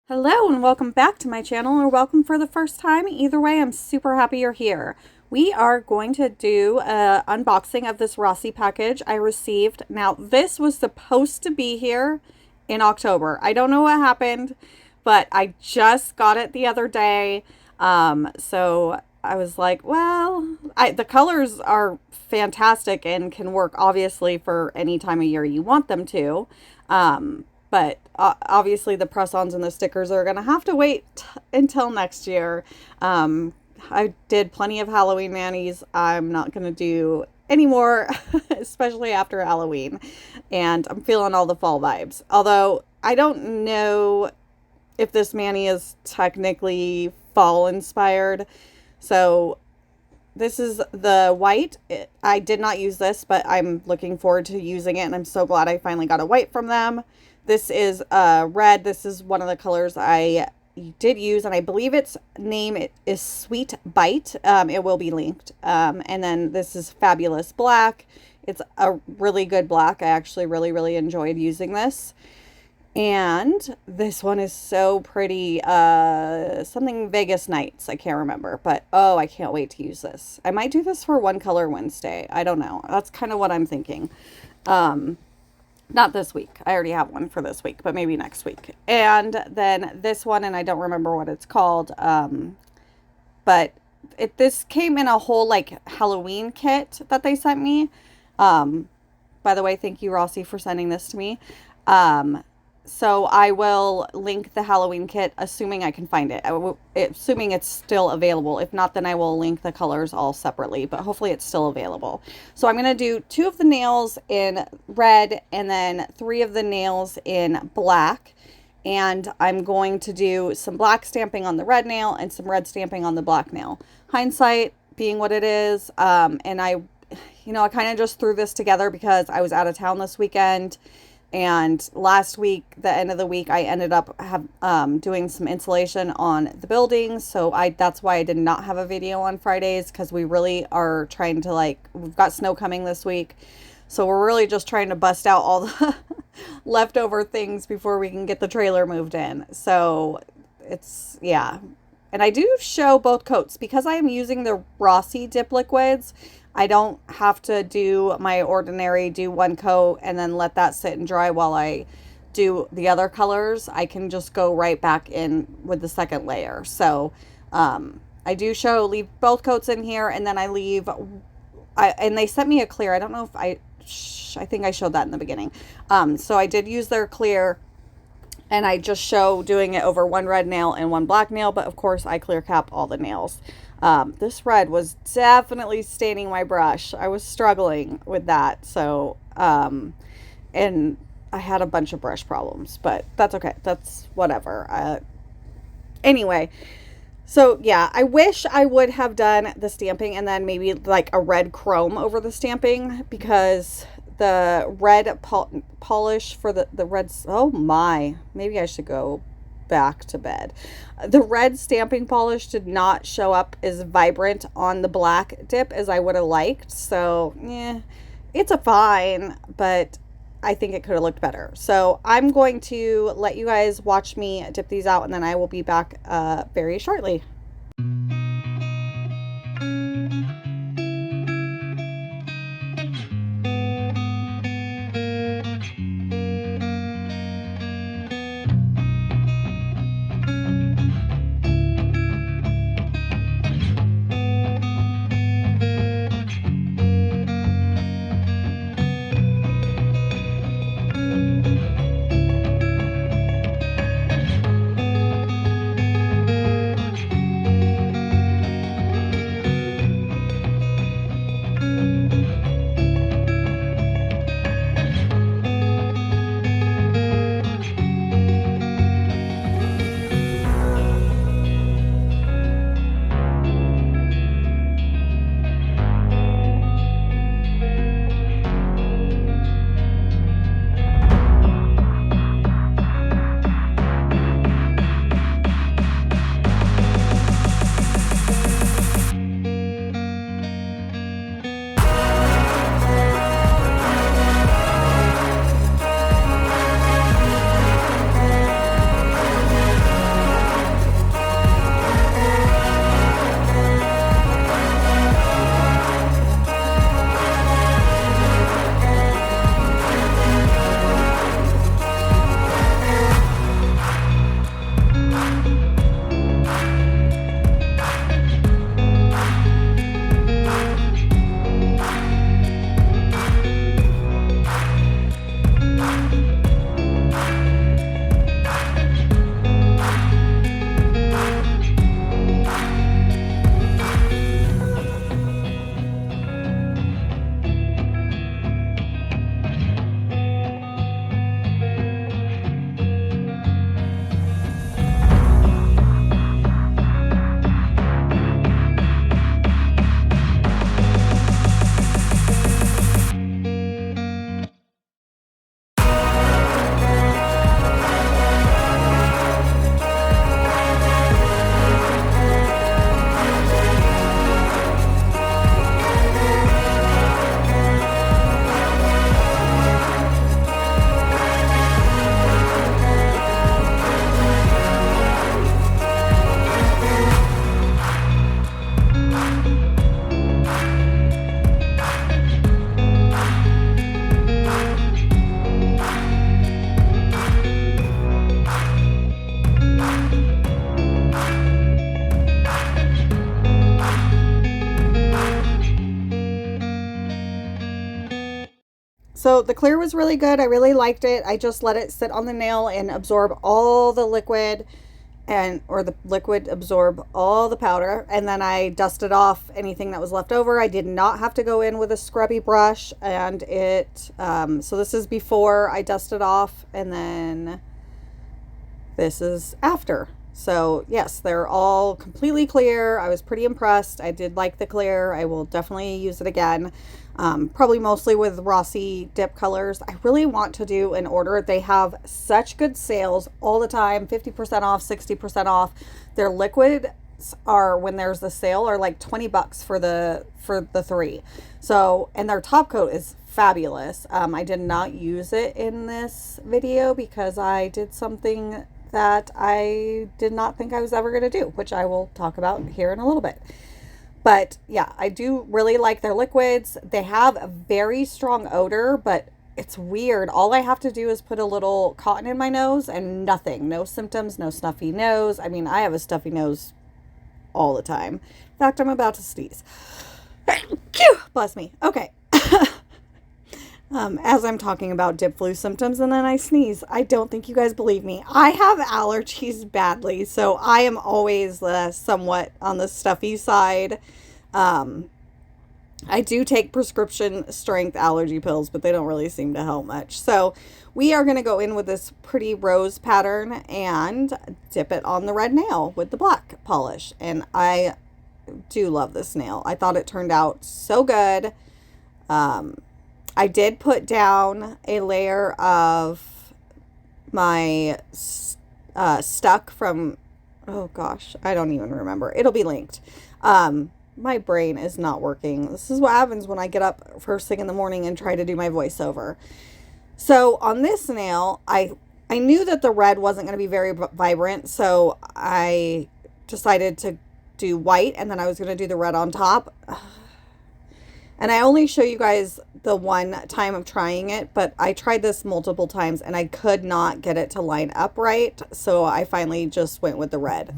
Hello and welcome back to my channel, or welcome for the first time. Either way, I'm super happy you're here. We are going to do an unboxing of this Rossi package I received. Now, this was supposed to be here in October. I don't know what happened, but I just got it the other day. So I was like, well, the colors are fantastic and can work obviously for any time of year you want them to. But obviously the press-ons and the stickers are going to have to wait until next year. I did plenty of Halloween manis. I'm not going to do any more, especially after Halloween. And I'm feeling all the fall vibes. Although I don't know if this mani is technically fall inspired. So this is the white. I did not use this, but I'm looking forward to using it. And I'm so glad I finally got a white from them. This is red. This is one of the colors I did use, and I believe its name is Sweet Bite. It will be linked. And then this is Fabulous Black. It's a really good black. I actually really enjoyed using this. And this one is so pretty. Something Vegas Nights. I can't remember, but oh, I can't wait to use this. I might do this for One Color Wednesday. I don't know. That's kind of what I'm thinking. Not this week. I already have one for this week, but maybe next week. And then this one, and I don't remember what it's called. But this came in a whole like Halloween kit that they sent me. By the way, thank you, Rossi, for sending this to me. So I will link the Halloween kit, assuming I can find it. Assuming it's still available. If not, then I will link the colors all separately, but hopefully it's still available. So I'm going to do 2 of the nails in red and then 3 of the nails in black. And I'm going to do some black stamping on the red nail and some red stamping on the black nail. Hindsight being what it is. And I kind of just threw this together because I was out of town this weekend. And last week, the end of the week, I ended up doing some insulation on the buildings. So that's why I did not have a video on Fridays, because we really are trying to we've got snow coming this week. So we're really just trying to bust out all the leftover things before we can get the trailer moved in. So yeah. And I do show both coats because I am using the Rossi dip liquids. I don't have to do my ordinary, do one coat and then let that sit and dry while I do the other colors. I can just go right back in with the second layer. So I do leave both coats in here, and then I leave, and they sent me a clear. I don't know if I think I showed that in the beginning. So I did use their clear, and I just show doing it over one red nail and one black nail, but of course I clear cap all the nails. This red was definitely staining my brush. I was struggling with that. So, and I had a bunch of brush problems, but that's okay. That's whatever. Anyway, so yeah, I wish I would have done the stamping and then maybe like a red chrome over the stamping, because the red polish for the reds. Oh my, maybe I should go back to bed. The red stamping polish did not show up as vibrant on the black dip as I would have liked. So yeah, it's a fine, but I think it could have looked better. So I'm going to let you guys watch me dip these out, and then I will be back very shortly. So the clear was really good. I really liked it. I just let it sit on the nail and absorb all the liquid, or the liquid absorb all the powder, and then I dusted off anything that was left over. I did not have to go in with a scrubby brush, and so this is before I dusted off, and then this is after. So yes, they're all completely clear. I was pretty impressed. I did like the clear. I will definitely use it again. Probably mostly with Rossi dip colors. I really want to do an order. They have such good sales all the time, 50% off, 60% off. Their liquids are, when there's the sale, are like $20 for the 3. So, and their top coat is fabulous. I did not use it in this video because I did something that I did not think I was ever going to do, which I will talk about here in a little bit. But yeah, I do really like their liquids. They have a very strong odor, but it's weird. All I have to do is put a little cotton in my nose and nothing. No symptoms, no stuffy nose. I mean, I have a stuffy nose all the time. In fact, I'm about to sneeze. Bless me. Okay. As I'm talking about dip flu symptoms and then I sneeze. I don't think you guys believe me. I have allergies badly, so I am always somewhat on the stuffy side. I do take prescription strength allergy pills, but they don't really seem to help much. So we are going to go in with this pretty rose pattern and dip it on the red nail with the black polish. And I do love this nail. I thought it turned out so good. I did put down a layer of my stuck from, oh gosh, I don't even remember. It'll be linked. My brain is not working. This is what happens when I get up first thing in the morning and try to do my voiceover. So on this nail, I knew that the red wasn't going to be very vibrant, so I decided to do white, and then I was going to do the red on top. And I only show you guys the one time of trying it, but I tried this multiple times and I could not get it to line up right. So I finally just went with the red.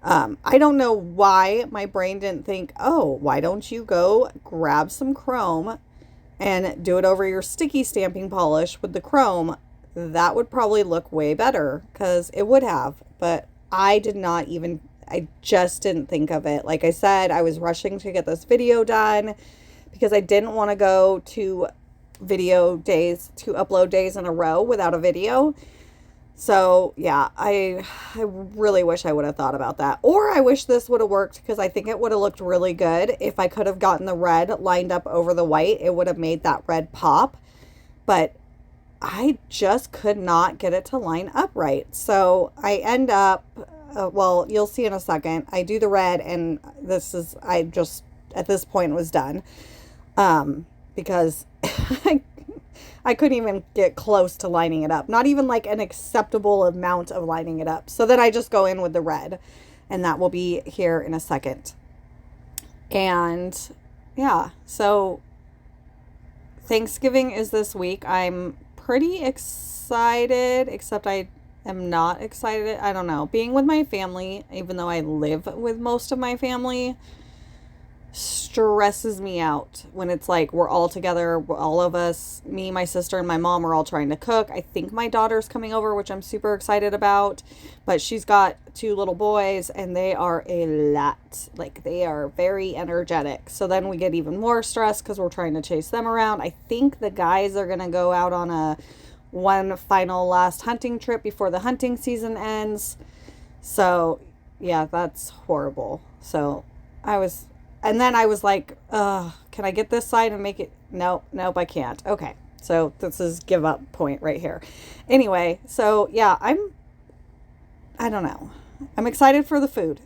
I don't know why my brain didn't think, oh, why don't you go grab some chrome and do it over your sticky stamping polish with the chrome? That would probably look way better, because it would have, but I just didn't think of it. Like I said, I was rushing to get this video done, because I didn't want to go to upload days in a row without a video. So yeah, I really wish I would have thought about that. Or I wish this would have worked, because I think it would have looked really good. If I could have gotten the red lined up over the white, it would have made that red pop. But I just could not get it to line up right. So I end up, well, you'll see in a second, I do the red, and at this point was done. Because I couldn't even get close to lining it up. Not even like an acceptable amount of lining it up. So then I just go in with the red, and that will be here in a second. And yeah, so Thanksgiving is this week. I'm pretty excited, except I am not excited. I don't know. Being with my family, even though I live with most of my family, stresses me out when it's like we're all together, all of us, me, my sister, and my mom are all trying to cook. I think my daughter's coming over, which I'm super excited about, but she's got 2 little boys and they are a lot. Like, they are very energetic. So then we get even more stressed because we're trying to chase them around. I think the guys are going to go out on one final last hunting trip before the hunting season ends. So yeah, that's horrible. So and then I was like, can I get this side and make it? Nope, I can't. Okay, so this is give up point right here. Anyway, so yeah, I don't know. I'm excited for the food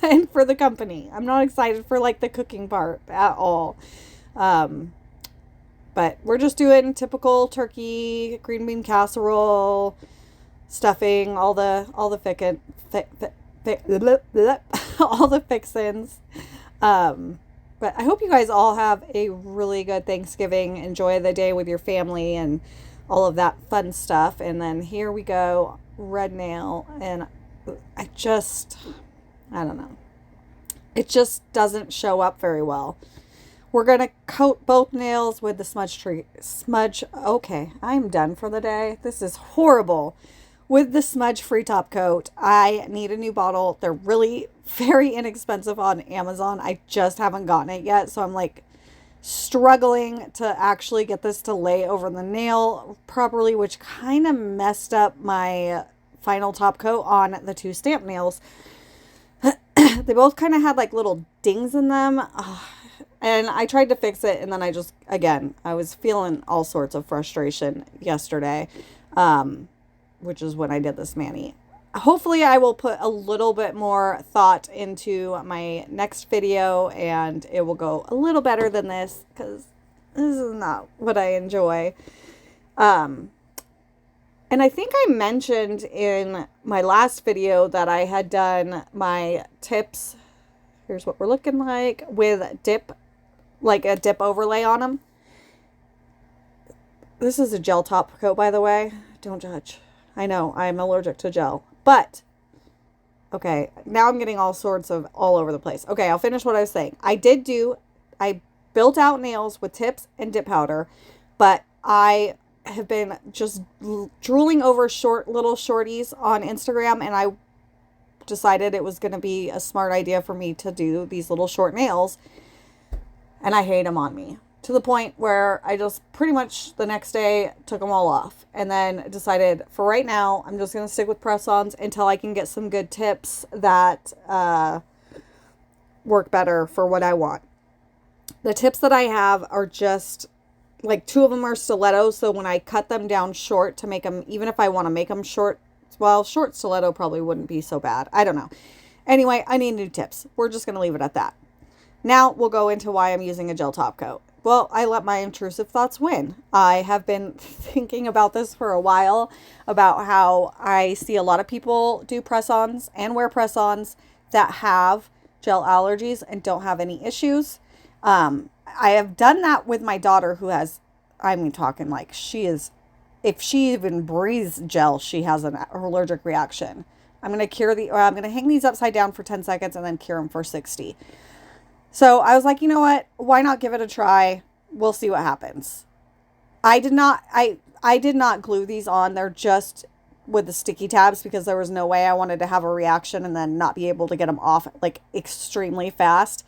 and for the company. I'm not excited for like the cooking part at all. But we're just doing typical turkey, green bean casserole, stuffing, all the all the fixins. But I hope you guys all have a really good Thanksgiving. Enjoy the day with your family and all of that fun stuff. And then here we go, red nail. And I don't know. It just doesn't show up very well. We're going to coat both nails with the smudge. Okay, I'm done for the day. This is horrible. With the smudge free top coat. I need a new bottle. They're really very inexpensive on Amazon. I just haven't gotten it yet. So I'm like struggling to actually get this to lay over the nail properly, which kind of messed up my final top coat on the 2 stamp nails. They both kind of had like little dings in them. And I tried to fix it, and then I was feeling all sorts of frustration yesterday, which is when I did this mani. Hopefully I will put a little bit more thought into my next video, and it will go a little better than this, because this is not what I enjoy. And I think I mentioned in my last video that I had done my tips. Here's what we're looking like with dip, like a dip overlay on them. This is a gel top coat, by the way. Don't judge. I know I'm allergic to gel, but okay, now I'm getting all sorts of all over the place. Okay, I'll finish what I was saying. I built out nails with tips and dip powder, but I have been just drooling over little shorties on Instagram, and I decided it was going to be a smart idea for me to do these little short nails, and I hate them on me, to the point where I just pretty much the next day took them all off, and then decided for right now I'm just going to stick with press-ons until I can get some good tips that work better for what I want. The tips that I have are just like 2 of them are stilettos, so when I cut them down short to make them, even if I want to make them short, well, short stiletto probably wouldn't be so bad. I don't know. Anyway, I need new tips. We're just going to leave it at that. Now we'll go into why I'm using a gel top coat. Well, I let my intrusive thoughts win. I have been thinking about this for a while, about how I see a lot of people do press-ons and wear press-ons that have gel allergies and don't have any issues. I have done that with my daughter, who has, I mean, talking like if she even breathes gel, she has an allergic reaction. I'm going to hang these upside down for 10 seconds and then cure them for 60. So I was like, you know what? Why not give it a try? We'll see what happens. I did not glue these on. They're just with the sticky tabs, because there was no way I wanted to have a reaction and then not be able to get them off like extremely fast.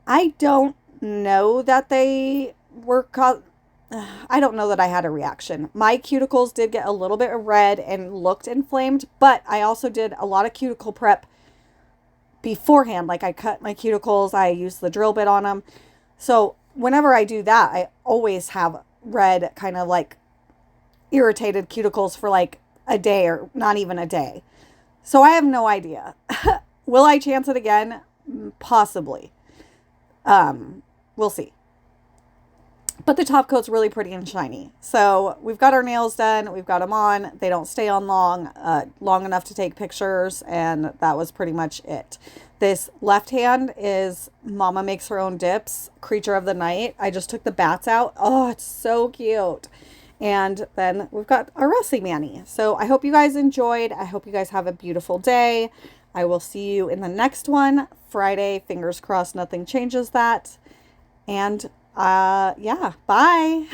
I don't know that they were I don't know that I had a reaction. My cuticles did get a little bit red and looked inflamed, but I also did a lot of cuticle prep beforehand. Like I cut my cuticles, I used the drill bit on them. So whenever I do that, I always have red, kind of like irritated cuticles for like a day, or not even a day. So I have no idea. Will I chance it again? Possibly. We'll see. But the top coat's really pretty and shiny. So we've got our nails done. We've got them on. They don't stay on long enough to take pictures. And that was pretty much it. This left hand is Mama Makes Her Own Dips, Creature of the Night. I just took the bats out. Oh, it's so cute. And then we've got our Rossi mani. So I hope you guys enjoyed. I hope you guys have a beautiful day. I will see you in the next one, Friday. Fingers crossed nothing changes that. And yeah, bye.